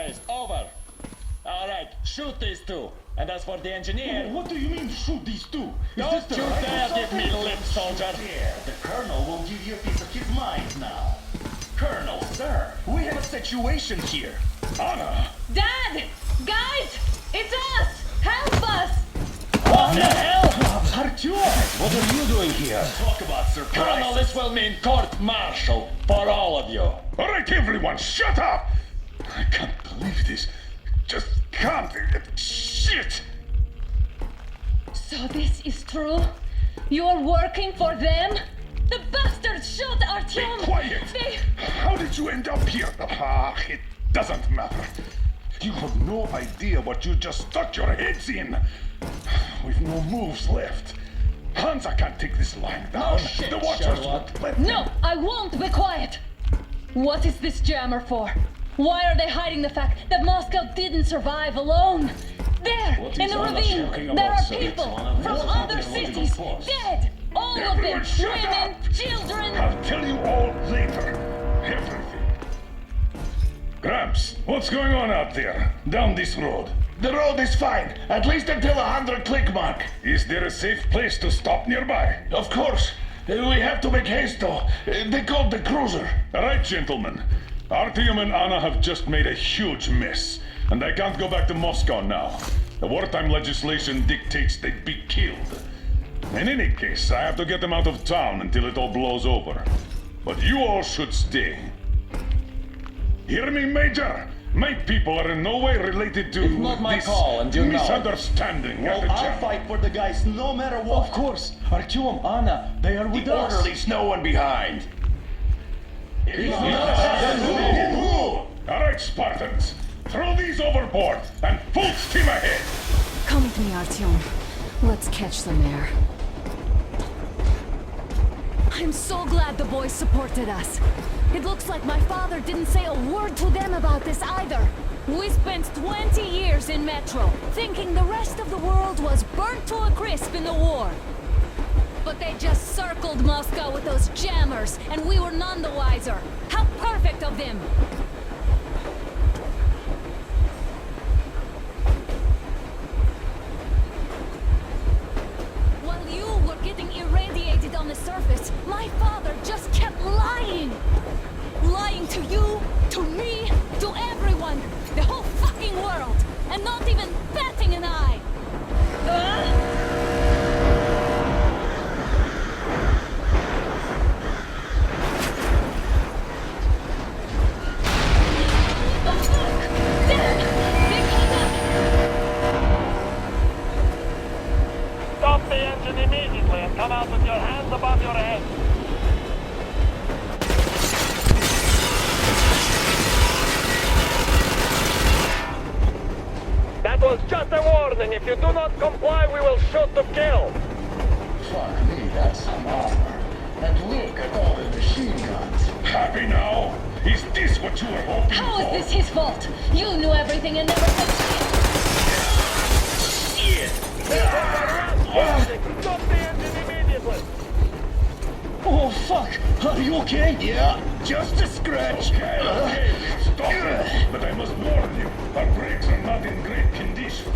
base. Over. Alright, shoot these two. And as for the engineer... What do you mean, shoot these two? Don't you dare give me lip, soldier! Yeah, the Colonel will give you a piece of his mind now. Colonel, sir, we have a situation here. Anna! Dad! Guys! It's us! Help us! What the hell? Artyom, what are you doing here? Talk about surprise. Colonel, this will mean court-martial for all of you. All right, everyone, shut up! I can't believe this. Just can't. Shit! So this is true? You're working for them? The bastards shot Artyom! Be quiet! They... How did you end up here? It doesn't matter. You have no idea what you just stuck your heads in. We've no moves left. Hansa can't take this lying down. Oh, shit, the Watchers Sherlock. won't let No, them. I won't be quiet! What is this jammer for? Why are they hiding the fact that Moscow didn't survive alone? There, What in is the Anna ravine, talking there about, are sir? people It's from one of other the cities, force. dead! All of them, Everyone shut women, up. children! I'll tell you all later. Everything. Gramps, what's going on out there? Down this road? The road is fine, at least until 100 click mark. Is there a safe place to stop nearby? Of course. We have to make haste though. They called the cruiser. All right, gentlemen. Artyom and Anna have just made a huge mess, and they can't go back to Moscow now. The wartime legislation dictates they'd be killed. In any case, I have to get them out of town until it all blows over. But you all should stay. Hear me, Major? My people are in no way related to It's not my this call, and you know it. misunderstanding at Well, the I'll jam. fight for the guys no matter what. Of course, Artyom, Anna, they are with The us. orderlies no one behind. All right, Spartans. Throw these overboard and full steam ahead. Come with me, Artyom. Let's catch some air. I'm so glad the boys supported us. It looks like my father didn't say a word to them about this either. We spent 20 years in Metro, thinking the rest of the world was burnt to a crisp in the war. But they just circled Moscow with those jammers, and we were none the wiser. How perfect of them! While you were getting irradiated on the surface, my father just kept lying! Lying to you, to me, to everyone! The whole fucking world! And not even batting an eye! Stop the engine immediately and come out with your hands above your head. That was just a warning. If you do not comply, we will shoot to kill. Fuck me, that's some armor. And look at all the machine guns. Happy now? Is this what you were hoping How for? is this his fault? You knew everything and never said shit! Stop the engine immediately. Oh, fuck! Are you okay? Yeah, just a scratch. Okay, stop it. But I must warn you, our brakes are not in great condition.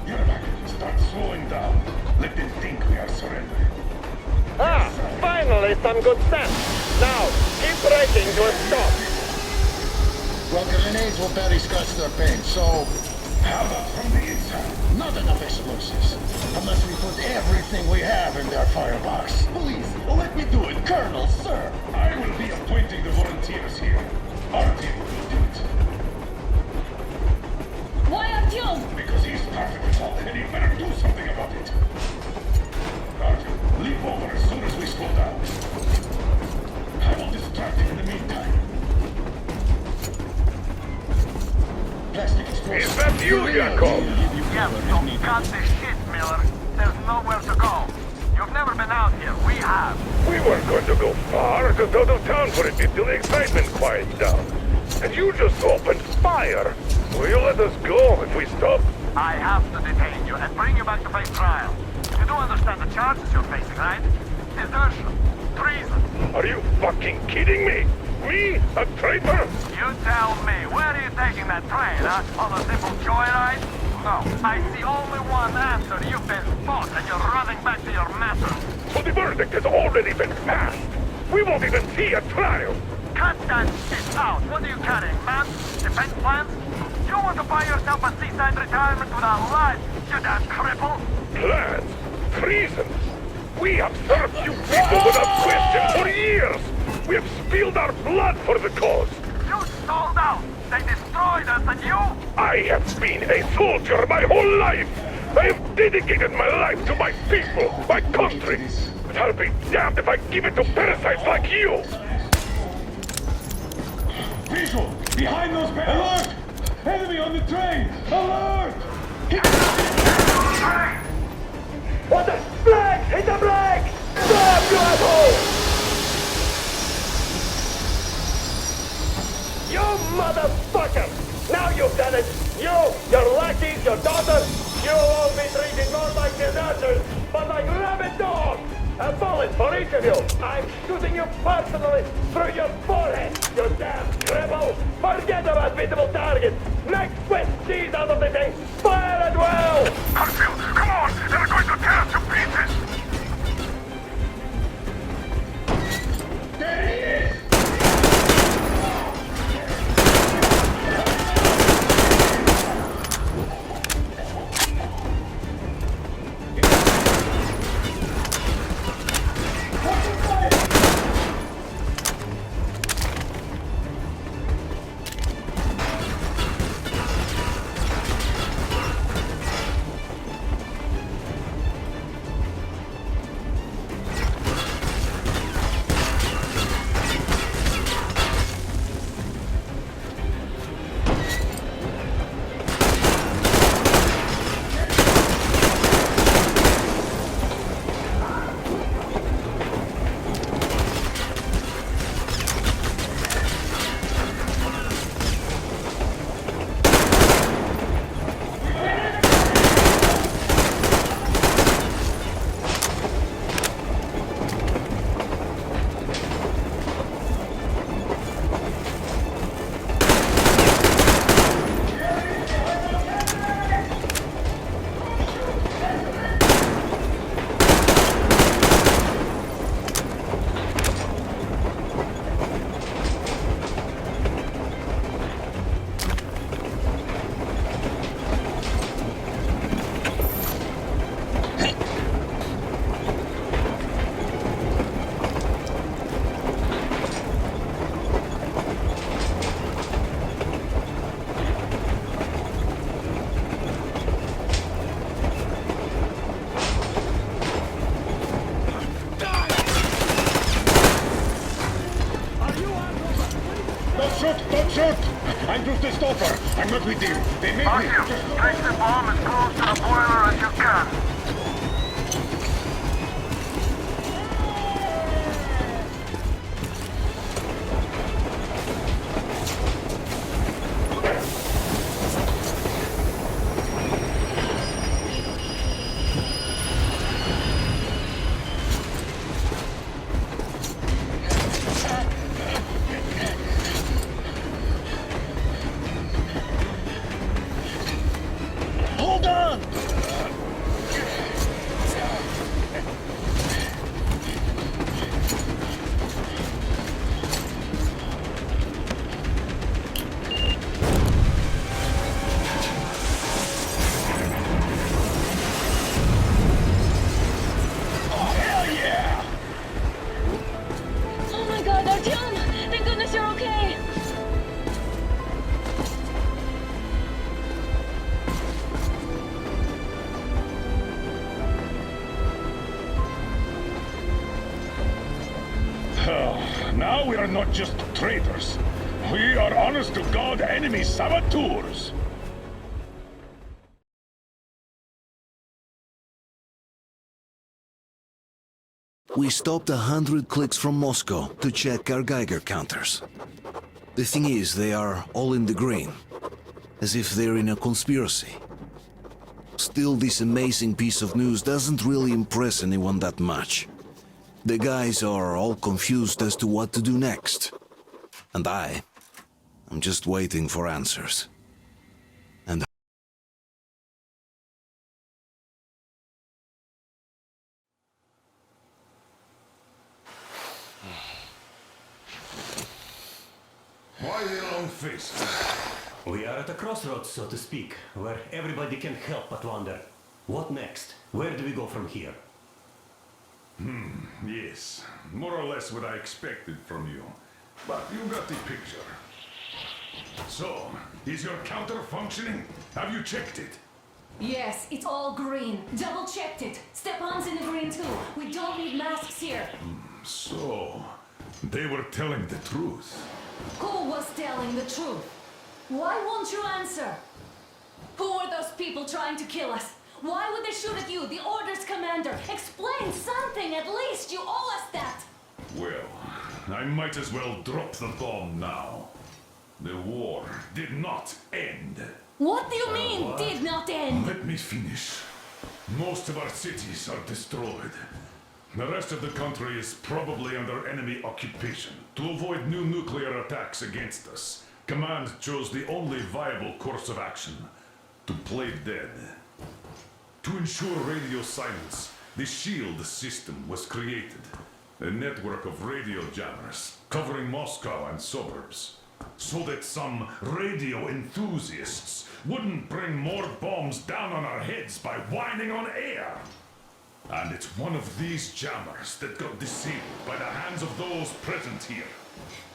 Yermak, start slowing down. Let them think we are surrendering. Ah, finally some good sense. Now, keep braking to a stop. Well, grenades will barely scratch their paint, so... How about from the inside? Not enough explosives. Unless we put everything we have in their firebox. Please, let me do it, Colonel, sir. I will be appointing the volunteers here. Our team will do it. Why Artyom? Because he started it all, and he better do something about it. Artyom, leap over as soon as we slow down. I will distract him in the meantime. Plastic explosives. Is that you, Yakov? Yes, so cut the shit, Miller. There's nowhere to go. You've never been out here. We have. We weren't going to go far, just out of town for a bit till the excitement quiets down. And you just opened fire. Will you let us go if we stop? I have to detain you and bring you back to face trial. You do understand the charges you're facing, right? Desertion, treason. Are you fucking kidding me? Me? A traitor? You tell me, where are you taking that train, huh? On a simple joyride? No, I see only one answer. You've been spotted and you're running back to your master. So the verdict has already been passed. We won't even see a trial. Cut that shit out. What are you carrying, man? Defense plans? You want to buy yourself a seaside retirement without life, you damn cripple? Plans? Treason? We have served you people without question for years. We have spilled our blood for the cause. You sold out. They destroyed us and you? I have been a soldier my whole life. I have dedicated my life to my people, my country. But I'll be damned if I give it to parasites like you. Visual! Behind those barrels! Alert! Enemy on the train! Alert! What the? Flag! Hit the flag! Stop, you asshole! You motherfucker! Now you've done it! You, your lackeys, your daughters, you'll all be treated not like deserters, but like rabid dogs! A bullet for each of you! I'm shooting you personally through your forehead, you damn cripple! Forget about visible targets! Make Swiss cheese out of the thing! Fire it well! Harfield, come on! They're going to tear us to pieces! There he is! Don't shoot! I'm just a stopper. I'm not with you. They made me. Volhy, place the bomb as close to the boiler as you can. Hold on! Oh my god, Artyom! Thank goodness you're okay! Now we are not just traitors. We are honest-to-God enemy saboteurs. We stopped 100 clicks from Moscow to check our Geiger counters. The thing is, they are all in the green, as if they're in a conspiracy. Still, this amazing piece of news doesn't really impress anyone that much. The guys are all confused as to what to do next. And I'm just waiting for answers. And why the long face? We are at a crossroads, so to speak, where everybody can help but wonder. What next? Where do we go from here? Yes, more or less what I expected from you. But you got the picture. So, is your counter functioning? Have you checked it? Yes, it's all green. Double checked it. Stepan's in the green too. We don't need masks here. So, they were telling the truth. Who was telling the truth? Why won't you answer? Who were those people trying to kill us? Why would they shoot at you, the Order's commander? Explain something, at least! You owe us that! Well, I might as well drop the bomb now. The war did not end. What do you mean, did not end? Let me finish. Most of our cities are destroyed. The rest of the country is probably under enemy occupation. To avoid new nuclear attacks against us, Command chose the only viable course of action: to play dead. To ensure radio silence, the SHIELD system was created. A network of radio jammers covering Moscow and suburbs. So that some radio enthusiasts wouldn't bring more bombs down on our heads by whining on air. And it's one of these jammers that got disabled by the hands of those present here.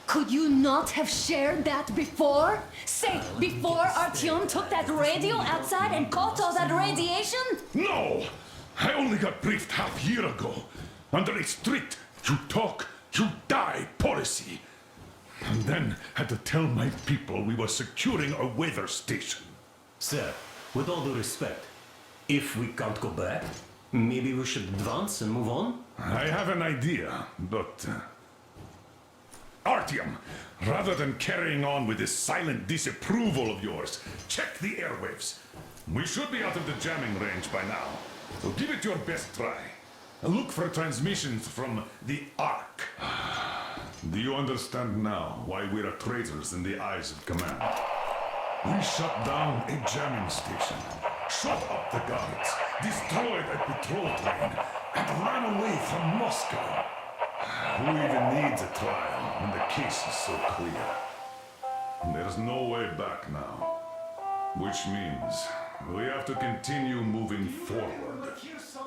Could you not have shared that before? Say, before Artyom took that radio outside and caught all that radiation? No! I only got briefed half year ago. Under a strict you talk, you die policy. And then had to tell my people we were securing a weather station. Sir, with all due respect, if we can't go back, maybe we should advance and move on? I have an idea, but... Artyom, rather than carrying on with this silent disapproval of yours, check the airwaves. We should be out of the jamming range by now, so give it your best try. Look for transmissions from the Ark. Do you understand now why we're traitors in the eyes of Command? We shut down a jamming station, shot up the guards, destroyed a patrol train, and ran away from Moscow. Who even needs a trial when the case is so clear? There's no way back now. Which means we have to continue moving forward.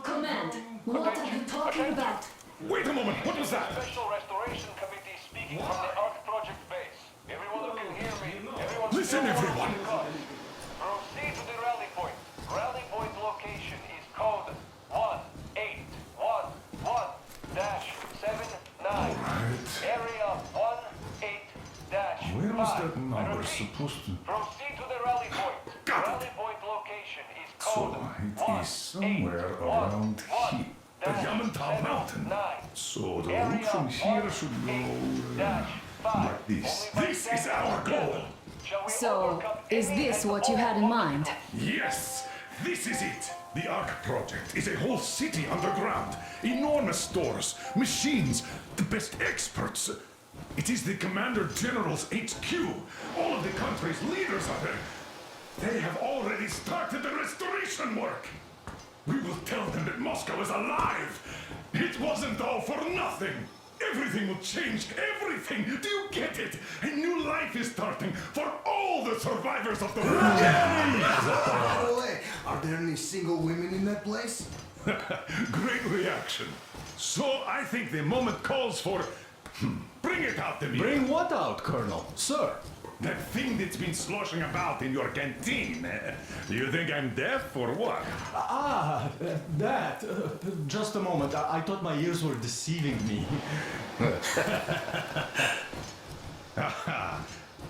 Command, what are you talking about? Wait a moment, what was that? Special Restoration Committee speaking from the Ark Project base. Everyone who can hear me, everyone... Listen, everyone! Proceed to the rally point. Rally point location is code 1811-79. Area 18-5. Where was that number supposed to... Proceed to the rally point. Got it. Rally point location is So code it is somewhere around here. The Yamantau Mountain. So the route from here should go like this. This is our goal! So, is this what you had in mind? Yes, this is it. The Ark Project is a whole city underground. Enormous stores, machines, the best experts. It is the Commander General's HQ. All of the country's leaders are there. They have already started the restoration work. We will tell them that Moscow is alive. It wasn't all for nothing. Everything will change, everything. Do you get it? A new life is starting for all the survivors of the war. By the way, are there any single women in that place? Great reaction. So I think the moment calls for... Bring it out to me. Bring what out, Colonel? Sir? That thing that's been sloshing about in your canteen. You think I'm deaf or what? That. Just a moment. I thought my ears were deceiving me.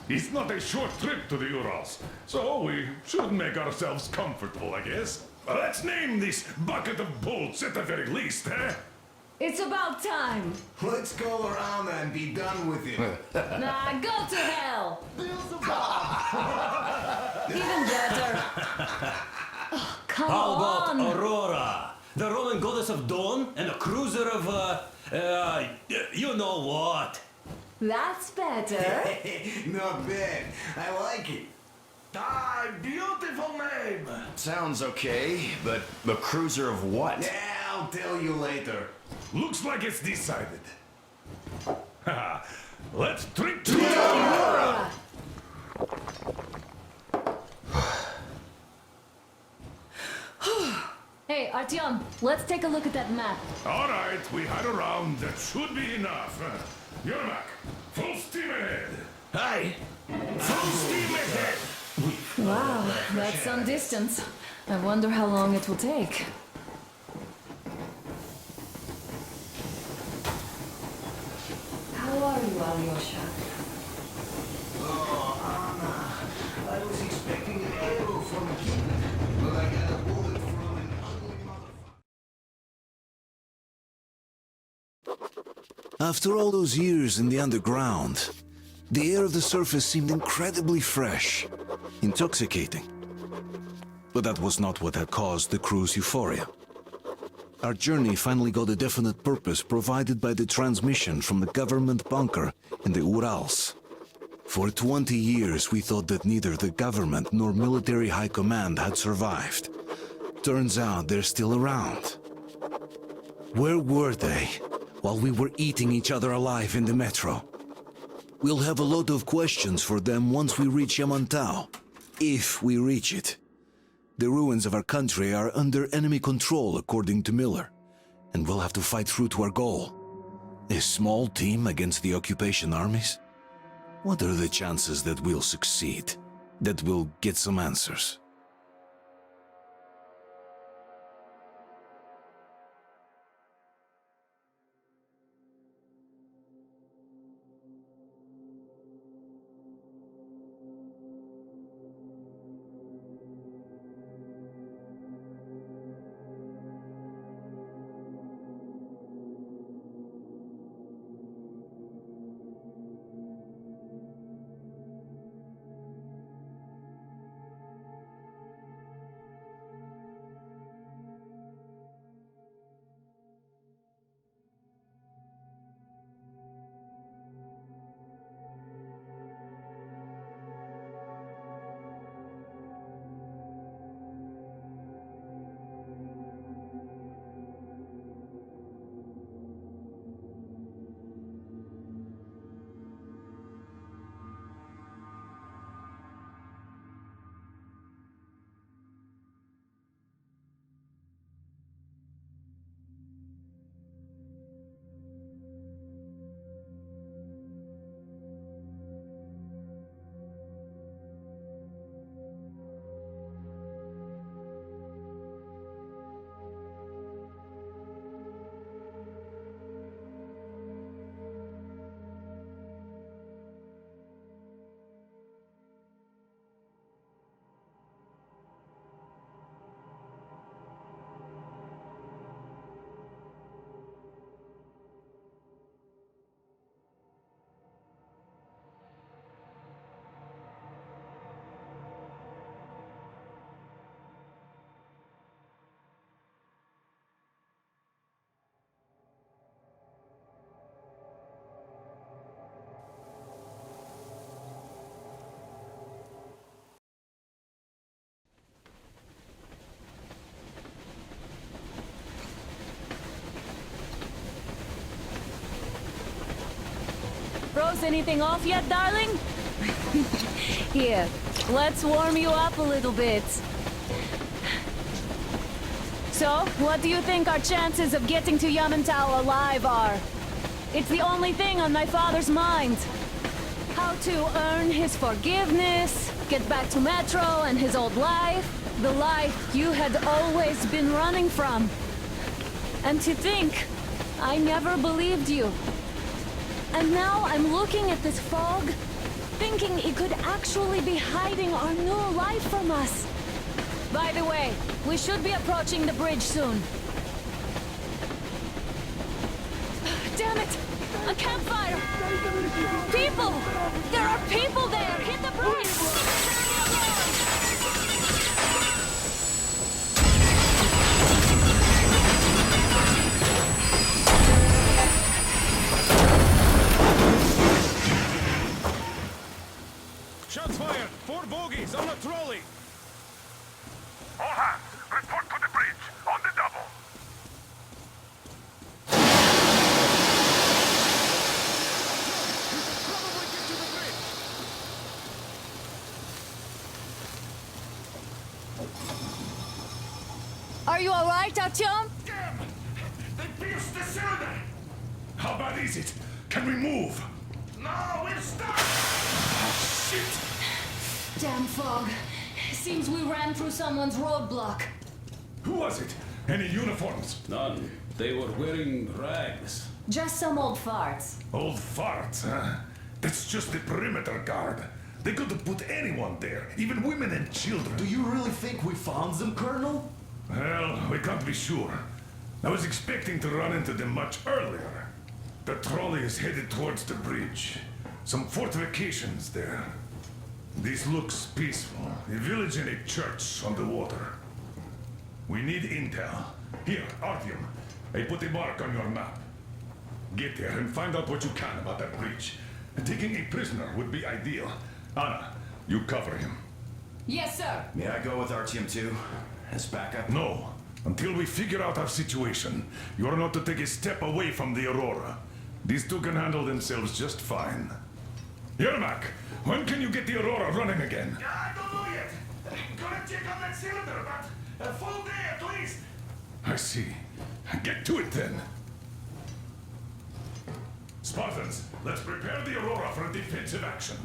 It's not a short trip to the Urals, so we should make ourselves comfortable, I guess. Let's name this bucket of bolts at the very least, eh? It's about time. Let's go around and be done with it. Nah, go to hell. Even better. Oh, come How about on. Aurora? The Roman goddess of dawn and a cruiser of, you know what? That's better. Not bad. I like it. Ah, beautiful name. Sounds okay, but the cruiser of what? Yeah, I'll tell you later. Looks like it's decided. Let's drink to Aurora. Hey, Artyom, let's take a look at that map. All right, we had a round. That should be enough. Yermak, full steam ahead. Hi. Full steam ahead. Wow, that's some distance. I wonder how long it will take. How are you, Alyosha? Oh, Anna. I was expecting an arrow from a kid, but I got a bullet from an ugly motherfucker. After all those years in the underground, the air of the surface seemed incredibly fresh, intoxicating. But that was not what had caused the crew's euphoria. Our journey finally got a definite purpose provided by the transmission from the government bunker in the Urals. For 20 years we thought that neither the government nor military high command had survived. Turns out they're still around. Where were they while we were eating each other alive in the metro? We'll have a lot of questions for them once we reach Yamantau, if we reach it. The ruins of our country are under enemy control, according to Miller, and we'll have to fight through to our goal. A small team against the occupation armies? What are the chances that we'll succeed, that we'll get some answers? Froze anything off yet, darling? Here, let's warm you up a little bit. So, what do you think our chances of getting to Yamantau alive are? It's the only thing on my father's mind. How to earn his forgiveness, get back to Metro and his old life, the life you had always been running from. And to think, I never believed you. And now I'm looking at this fog, thinking it could actually be hiding our new life from us. By the way, we should be approaching the bridge soon. Damn it! A campfire! People! There are people there! Hit the brakes! Are you alright, Artyom? Damn! They pierced the cylinder! How bad is it? Can we move? No, we're stuck! Shit! Damn fog. Seems we ran through someone's roadblock. Who was it? Any uniforms? None. They were wearing rags. Just some old farts. Old farts, huh? That's just the perimeter guard. They could have put anyone there, even women and children. Do you really think we found them, Colonel? Well, we can't be sure. I was expecting to run into them much earlier. The trolley is headed towards the bridge. Some fortifications there. This looks peaceful. A village and a church on the water. We need intel. Here, Artyom. I put a mark on your map. Get there and find out what you can about that bridge. Taking a prisoner would be ideal. Anna, you cover him. Yes, sir. May I go with Artyom too? As backup? No. Until we figure out our situation, you are not to take a step away from the Aurora. These two can handle themselves just fine. Yermak, when can you get the Aurora running again? I don't know yet. Gonna check on that cylinder, but a full day at least. I see. Get to it then. Spartans, let's prepare the Aurora for a defensive action.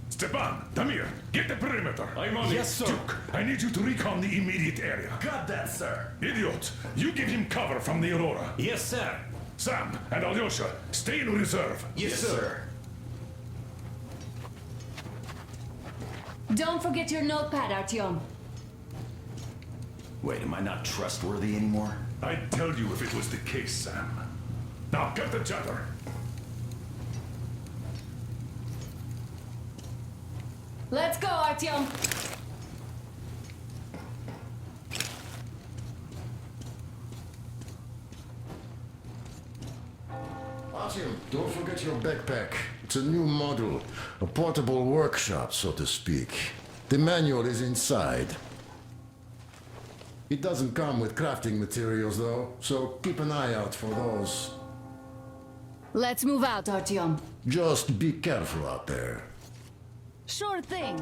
Stepan, Damir, get the perimeter. I'm on Yes, it. sir. Duke, I need you to recon the immediate area. Got that, sir. Idiot, you give him cover from the Aurora. Yes, sir. Sam and Alyosha, stay in reserve. Yes, sir. Don't forget your notepad, Artyom. Wait, am I not trustworthy anymore? I'd tell you if it was the case, Sam. Now, cut the chatter. Let's go, Artyom. Artyom, don't forget your backpack. It's a new model, a portable workshop, so to speak. The manual is inside. It doesn't come with crafting materials, though, so keep an eye out for those. Let's move out, Artyom. Just be careful out there. Sure thing.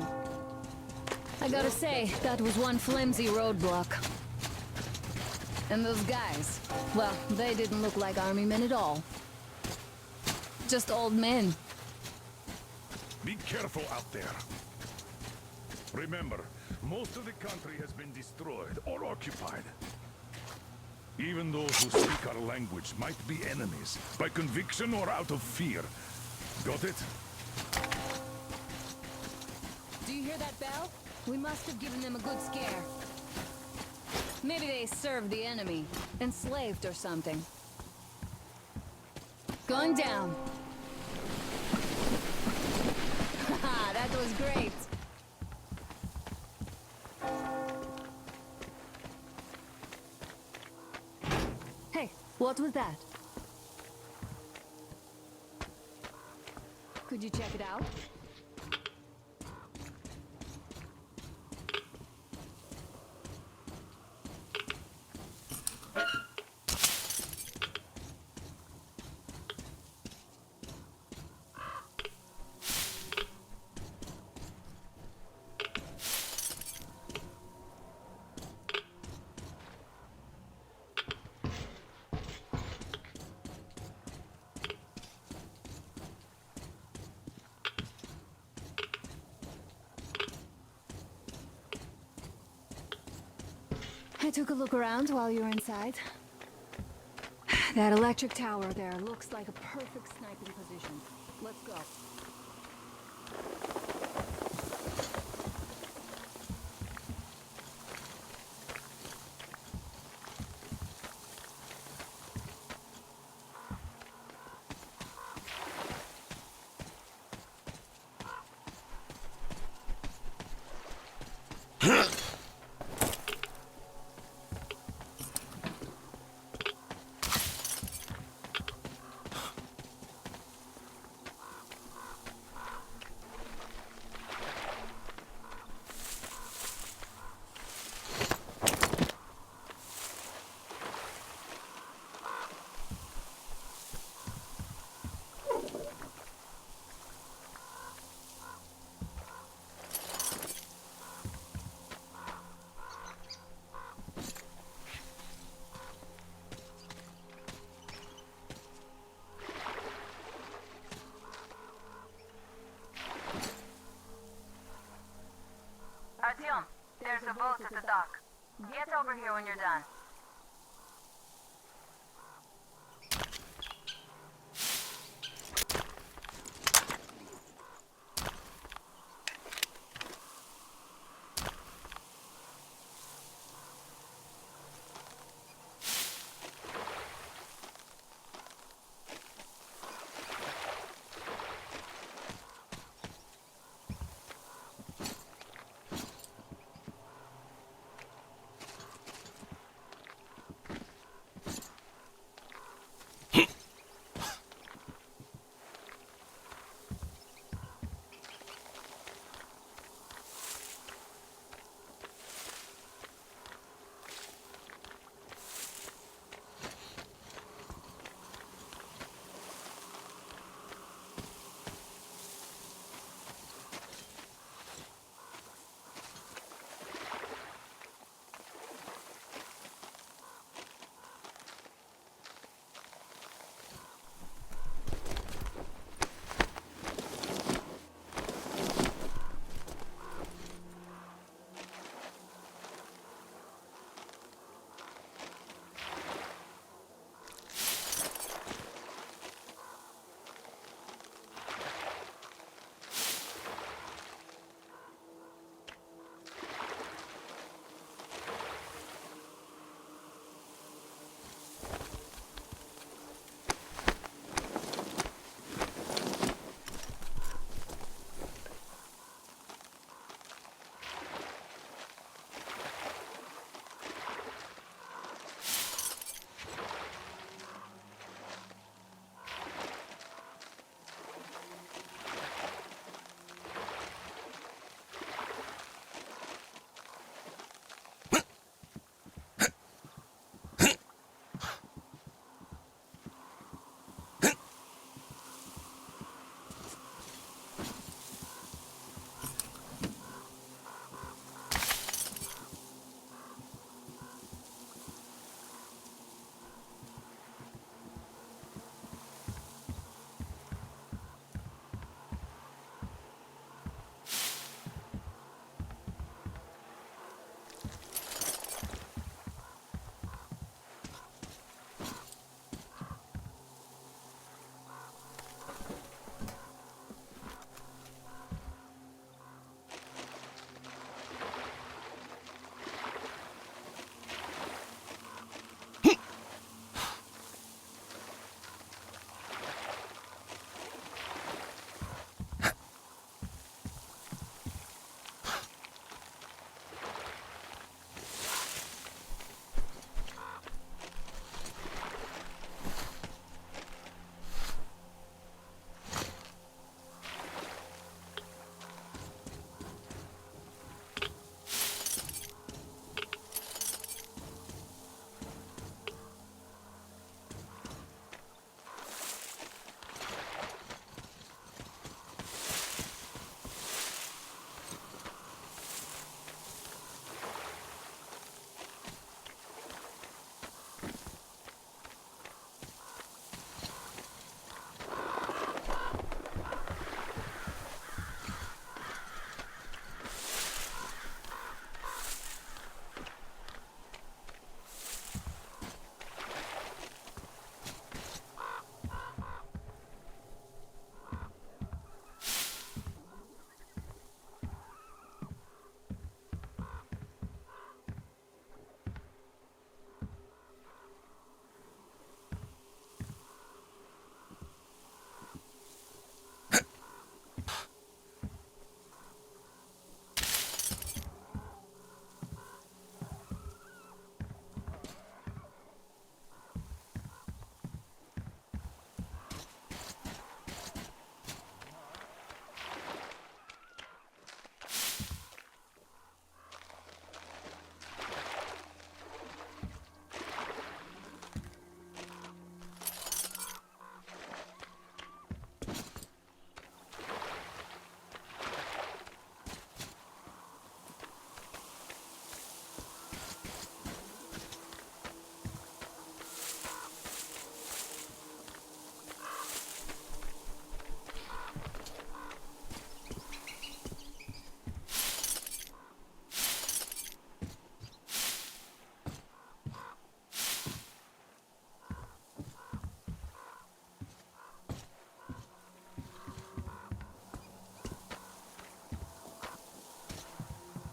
I gotta say, that was one flimsy roadblock. And those guys, well, they didn't look like army men at all. Just old men. Be careful out there. Remember, most of the country has been destroyed or occupied. Even those who speak our language might be enemies, by conviction or out of fear. Got it? Do you hear that bell? We must have given them a good scare. Maybe they served the enemy, enslaved or something. Going down. Haha, that was great. Hey, what was that? Could you check it out? I took a look around while you were inside. That electric tower there looks like a perfect sniping position. Let's go. There's a boat at the dock. Get over here when you're done.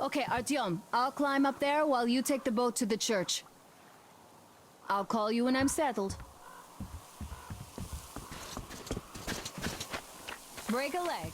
Okay, Artyom, I'll climb up there while you take the boat to the church. I'll call you when I'm settled. Break a leg.